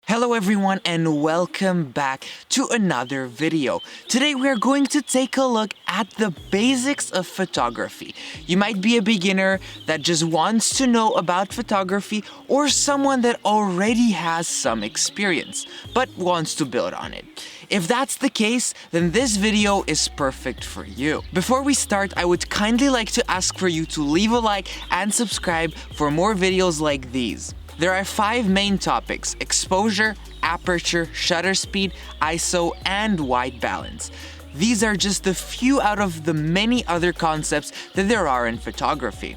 Hello everyone and welcome back to another video. Today we are going to take a look at the basics of photography. You might be a beginner that just wants to know about photography or someone that already has some experience but wants to build on it. If that's the case, then this video is perfect for you. Before we start, I would kindly like to ask for you to leave a like and subscribe for more videos like these. There are 5 main topics: exposure, aperture, shutter speed, ISO, and white balance. These are just a few out of the many other concepts that there are in photography.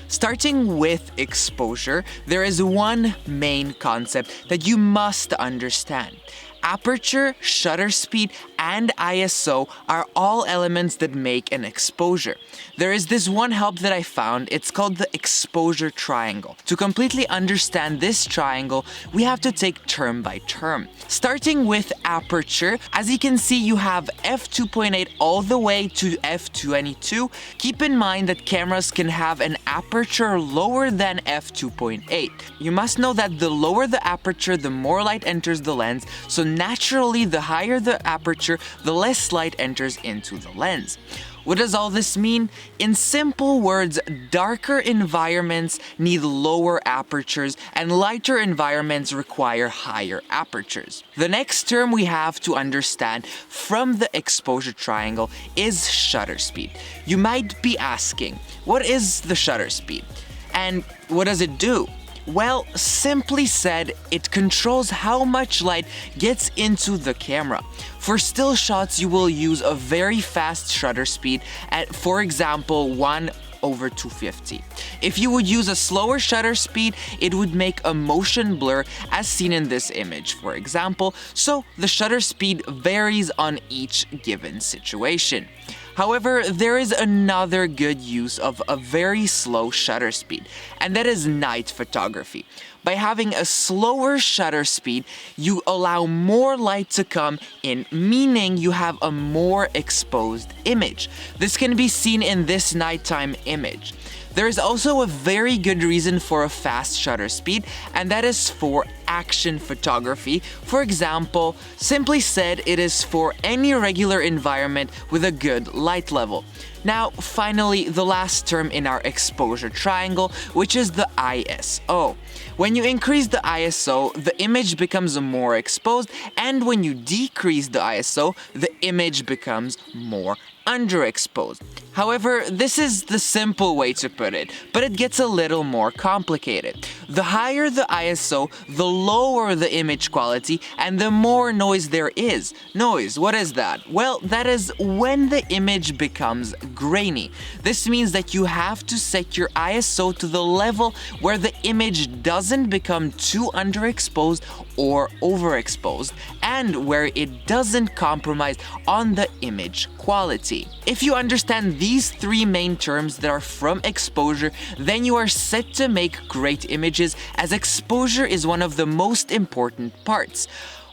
Starting with exposure, there is one main concept that you must understand. Aperture, shutter speed, and ISO are all elements that make an exposure. There is this one help that I found, it's called the exposure triangle. To completely understand this triangle, we have to take term by term. Starting with aperture, as you can see, you have f2.8 all the way to f22. Keep in mind that cameras can have an aperture lower than f2.8. You must know that the lower the aperture, the more light enters the lens, so naturally, the higher the aperture, the less light enters into the lens. What does all this mean? In simple words, darker environments need lower apertures and lighter environments require higher apertures. The next term we have to understand from the exposure triangle is shutter speed. You might be asking, what is the shutter speed? And what does it do? Well, simply said, it controls how much light gets into the camera. For still shots, you will use a very fast shutter speed at, for example, 1/250. If you would use a slower shutter speed, it would make a motion blur as seen in this image, for example, so the shutter speed varies on each given situation. However, there is another good use of a very slow shutter speed, and that is night photography. By having a slower shutter speed, you allow more light to come in, meaning you have a more exposed image. This can be seen in this nighttime image. There is also a very good reason for a fast shutter speed, and that is for action photography. For example, simply said, it is for any regular environment with a good light level. Now, finally, the last term in our exposure triangle, which is the ISO. When you increase the ISO, the image becomes more exposed, and when you decrease the ISO, the image becomes more underexposed. However, this is the simple way to put it, but it gets a little more complicated. The higher the ISO, the lower the image quality, and the more noise there is. Noise, what is that? Well, that is when the image becomes grainy. This means that you have to set your ISO to the level where the image doesn't become too underexposed or overexposed, and where it doesn't compromise on the image quality. If you understand these 3 main terms that are from exposure, then you are set to make great images, as exposure is one of the most important parts.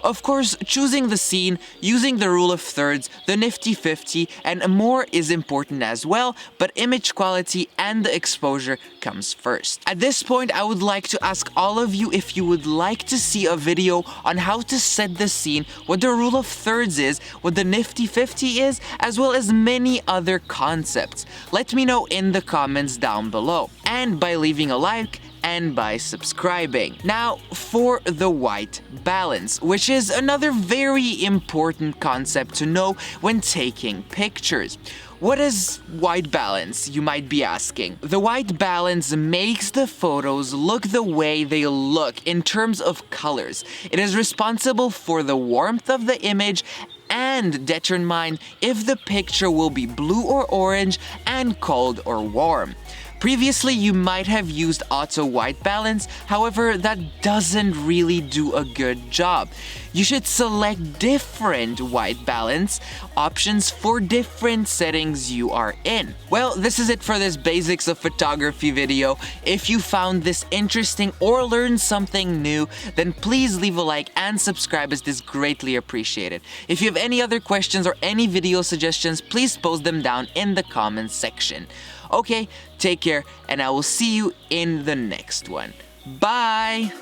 Of course, choosing the scene, using the rule of thirds, the nifty 50, and more is important as well, but image quality and the exposure comes first. At this point, I would like to ask all of you if you would like to see a video on how to set the scene, what the rule of thirds is, what the nifty 50 is, as well as many other concepts. Let me know in the comments down below, and by leaving a like, and by subscribing. Now for the white balance, which is another very important concept to know when taking pictures. What is white balance, you might be asking? The white balance makes the photos look the way they look in terms of colors. It is responsible for the warmth of the image and determine if the picture will be blue or orange and cold or warm. Previously, you might have used auto white balance, however, that doesn't really do a good job. You should select different white balance options for different settings you are in. Well, this is it for this basics of photography video. If you found this interesting or learned something new, then please leave a like and subscribe, as this is greatly appreciated. If you have any other questions or any video suggestions, please post them down in the comments section. Okay, take care, and I will see you in the next one. Bye!